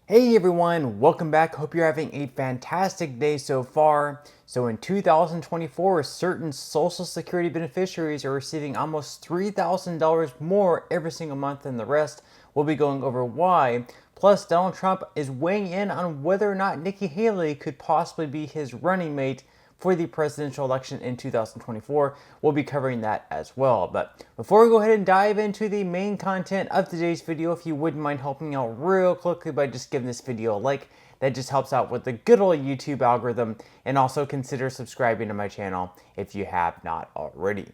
Hey everyone, welcome back. Hope you're having a fantastic day so far. So in 2024, certain Social Security beneficiaries are receiving almost $3,000 more every single month than the rest. We'll be going over why. Plus, Donald Trump is weighing in on whether or not Nikki Haley could possibly be his running mate for the presidential election in 2024. We'll be covering that as well. But before we go ahead and dive into the main content of today's video, if you wouldn't mind helping out real quickly by just giving this video a like, that just helps out with the good old YouTube algorithm, and also consider subscribing to my channel if you have not already.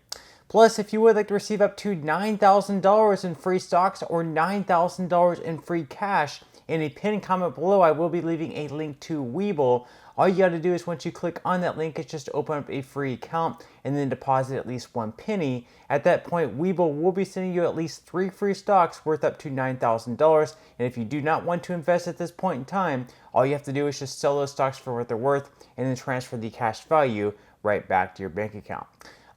Plus, if you would like to receive up to $9,000 in free stocks or $9,000 in free cash, in a pinned comment below, I will be leaving a link to Webull. All you got to do is once you click on that link, it's just open up a free account and then deposit at least 1 penny. At that point, Webull will be sending you at least 3 free stocks worth up to $9,000. And if you do not want to invest at this point in time, all you have to do is just sell those stocks for what they're worth and then transfer the cash value right back to your bank account.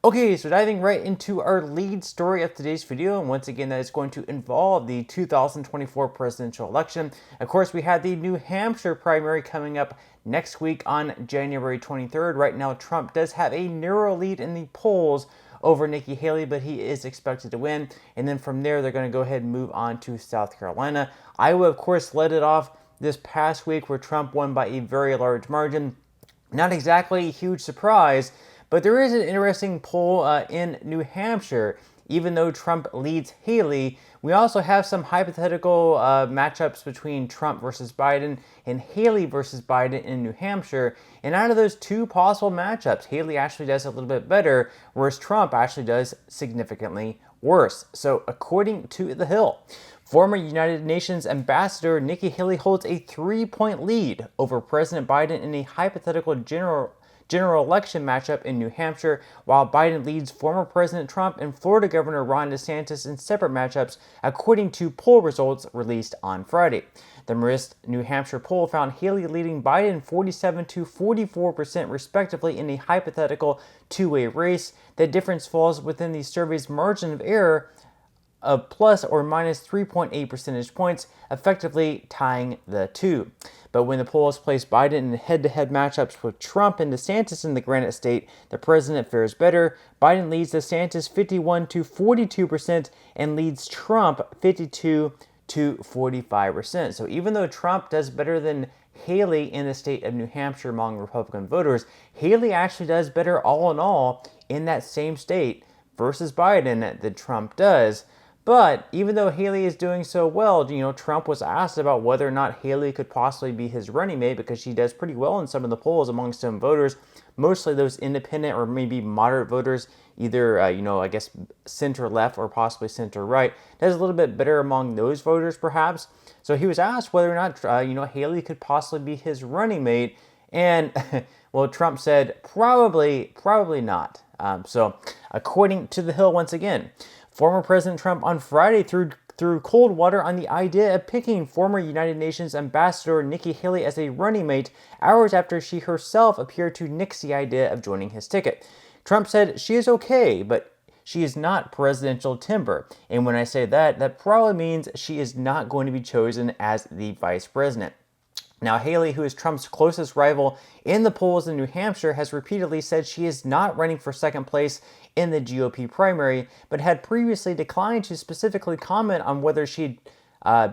Okay, so diving right into our lead story of today's video, and once again that is going to involve the 2024 presidential election. Of course, we had the New Hampshire primary coming up next week on January 23rd. Right now, Trump does have a narrow lead in the polls over Nikki Haley, but he is expected to win. And then from there, they're going to go ahead and move on to South Carolina. Iowa, of course, led it off this past week where Trump won by a very large margin. Not exactly a huge surprise, but there is an interesting poll in New Hampshire. Even though Trump leads Haley, we also have some hypothetical matchups between Trump versus Biden and Haley versus Biden in New Hampshire. And out of those two possible matchups, Haley actually does a little bit better, whereas Trump actually does significantly worse. So according to The Hill, former United Nations Ambassador Nikki Haley holds a 3-point lead over President Biden in a hypothetical general election matchup in New Hampshire, while Biden leads former President Trump and Florida Governor Ron DeSantis in separate matchups, according to poll results released on Friday. The Marist New Hampshire poll found Haley leading Biden 47 to 44% respectively in a hypothetical two-way race. The difference falls within the survey's margin of error of plus or minus 3.8 percentage points, effectively tying the two. But when the polls place Biden in head-to-head matchups with Trump and DeSantis in the Granite State, the president fares better. Biden leads DeSantis 51 to 42% and leads Trump 52 to 45%. So even though Trump does better than Haley in the state of New Hampshire among Republican voters, Haley actually does better all in all in that same state versus Biden than Trump does. But even though Haley is doing so well, Trump was asked about whether or not Haley could possibly be his running mate because she does pretty well in some of the polls among some voters, mostly those independent or maybe moderate voters, either, I guess center-left or possibly center-right. Does a little bit better among those voters, perhaps. So he was asked whether or not, Haley could possibly be his running mate. And, well, Trump said, probably not. So according to The Hill, once again, former President Trump on Friday threw cold water on the idea of picking former United Nations Ambassador Nikki Haley as a running mate hours after she herself appeared to nix the idea of joining his ticket. Trump said she is okay, but she is not presidential timber. And when I say that, that probably means she is not going to be chosen as the vice president. Now, Haley, who is Trump's closest rival in the polls in New Hampshire, has repeatedly said she is not running for second place in the GOP primary, but had previously declined to specifically comment on whether she'd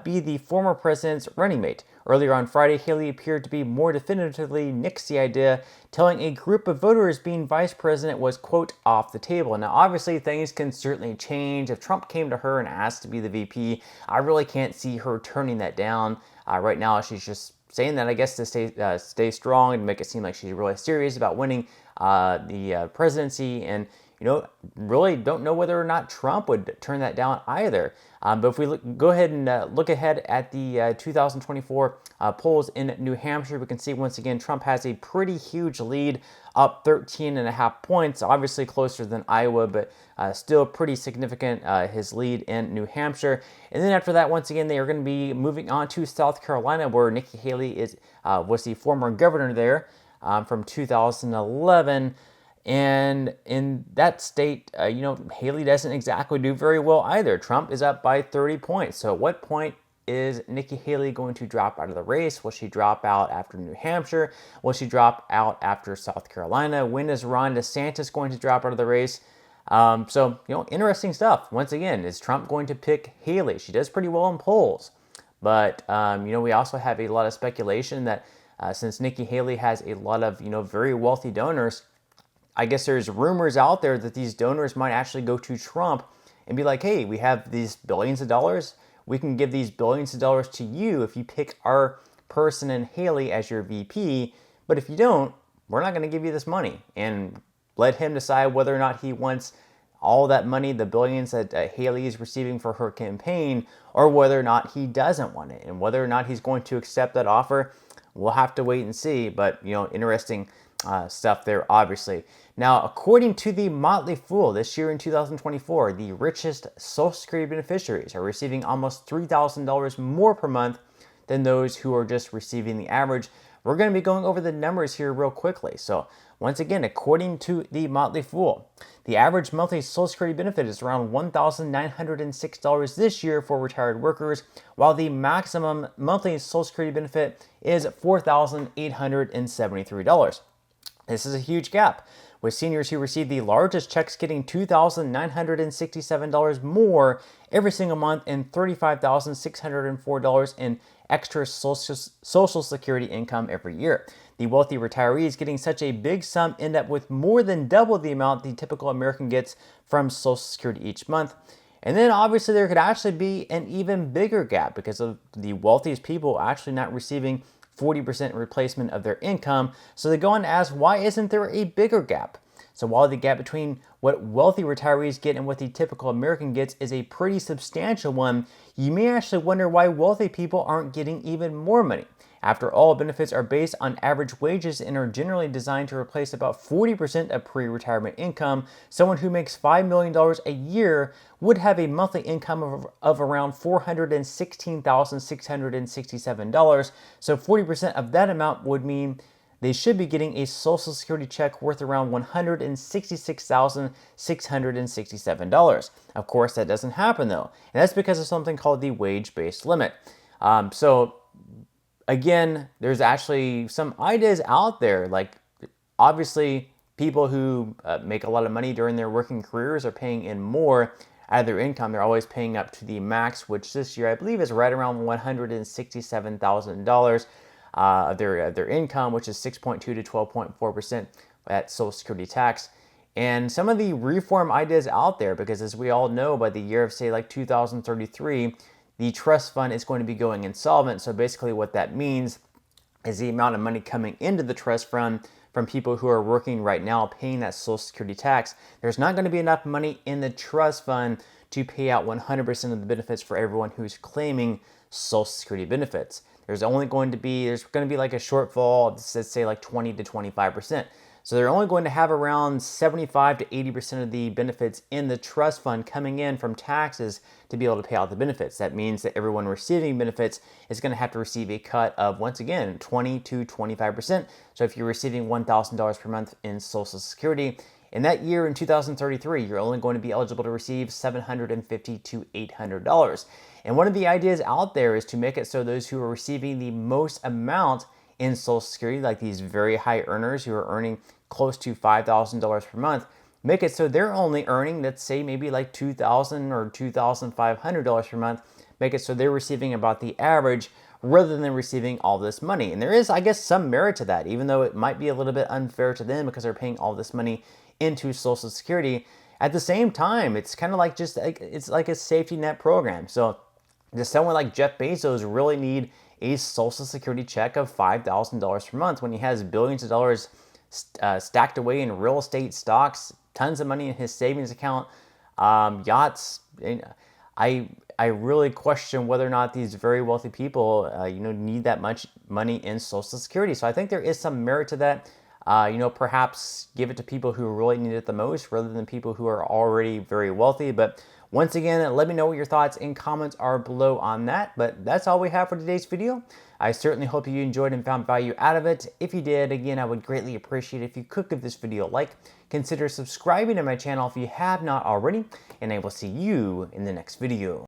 be the former president's running mate. Earlier on Friday, Haley appeared to be more definitively nix the idea, telling a group of voters being vice president was, quote, off the table. Now, obviously, things can certainly change. If Trump came to her and asked to be the VP, I really can't see her turning that down. Right now, she's just saying that, I guess, to stay strong and make it seem like she's really serious about winning the presidency. And, really don't know whether or not Trump would turn that down either. But if we go ahead and look ahead at the 2024 polls in New Hampshire, we can see once again Trump has a pretty huge lead, up 13.5 points, obviously closer than Iowa, but still pretty significant, his lead in New Hampshire. And then after that, once again, they are going to be moving on to South Carolina, where Nikki Haley was the former governor there from 2011. And in that state, Haley doesn't exactly do very well either. Trump is up by 30 points. So at what point is Nikki Haley going to drop out of the race? Will she drop out after New Hampshire? Will she drop out after South Carolina? When is Ron DeSantis going to drop out of the race? So, interesting stuff. Once again, is Trump going to pick Haley? She does pretty well in polls. But, we also have a lot of speculation that since Nikki Haley has a lot of, very wealthy donors, I guess there's rumors out there that these donors might actually go to Trump and be like, hey, we have these billions of dollars. We can give these billions of dollars to you if you pick our person in Haley as your VP. But if you don't, we're not going to give you this money. And let him decide whether or not he wants all that money, the billions that Haley is receiving for her campaign, or whether or not he doesn't want it. And whether or not he's going to accept that offer, we'll have to wait and see. But, interesting stuff there, obviously. Now, according to the Motley Fool, this year in 2024, the richest Social Security beneficiaries are receiving almost $3,000 more per month than those who are just receiving the average. We're going to be going over the numbers here real quickly. So, once again, according to the Motley Fool, the average monthly Social Security benefit is around $1,906 this year for retired workers, while the maximum monthly Social Security benefit is $4,873. This is a huge gap, with seniors who receive the largest checks getting $2,967 more every single month and $35,604 in extra Social Security income every year. The wealthy retirees getting such a big sum end up with more than double the amount the typical American gets from Social Security each month. And then obviously there could actually be an even bigger gap because of the wealthiest people actually not receiving 40% replacement of their income. So they go on to ask, why isn't there a bigger gap? So while the gap between what wealthy retirees get and what the typical American gets is a pretty substantial one, you may actually wonder why wealthy people aren't getting even more money. After all, benefits are based on average wages and are generally designed to replace about 40% of pre-retirement income. Someone who makes $5 million a year would have a monthly income of around $416,667. So 40% of that amount would mean they should be getting a Social Security check worth around $166,667. Of course, that doesn't happen though. And that's because of something called the wage-based limit. Again, there's actually some ideas out there, like obviously people who make a lot of money during their working careers are paying in more out of their income. They're always paying up to the max, which this year I believe is right around $167,000 of their income, which is 6.2 to 12.4% at Social Security tax. And some of the reform ideas out there, because as we all know, by the year of say like 2033, the trust fund is going to be going insolvent. So basically what that means is the amount of money coming into the trust fund from people who are working right now paying that Social Security tax, there's not going to be enough money in the trust fund to pay out 100% of the benefits for everyone who's claiming Social Security benefits. There's going to be like a shortfall, let's say like 20 to 25%. So they're only going to have around 75 to 80% of the benefits in the trust fund coming in from taxes to be able to pay out the benefits. That means that everyone receiving benefits is going to have to receive a cut of, once again, 20 to 25%. So if you're receiving $1,000 per month in Social Security, in that year in 2033, you're only going to be eligible to receive $750 to $800. And one of the ideas out there is to make it so those who are receiving the most amount in Social Security, like these very high earners who are earning close to $5,000 per month, make it so they're only earning, let's say maybe like $2,000 or $2,500 per month, make it so they're receiving about the average rather than receiving all this money. And there is, I guess, some merit to that, even though it might be a little bit unfair to them because they're paying all this money into Social Security. At the same time, it's kind of like it's like a safety net program. So does someone like Jeff Bezos really need a Social Security check of $5,000 per month when he has billions of dollars stacked away in real estate stocks, tons of money in his savings account, yachts? I really question whether or not these very wealthy people, need that much money in Social Security. So I think there is some merit to that. Perhaps give it to people who really need it the most rather than people who are already very wealthy. But once again, let me know what your thoughts and comments are below on that. But that's all we have for today's video. I certainly hope you enjoyed and found value out of it. If you did, again, I would greatly appreciate it if you could give this video a like. Consider subscribing to my channel if you have not already, and I will see you in the next video.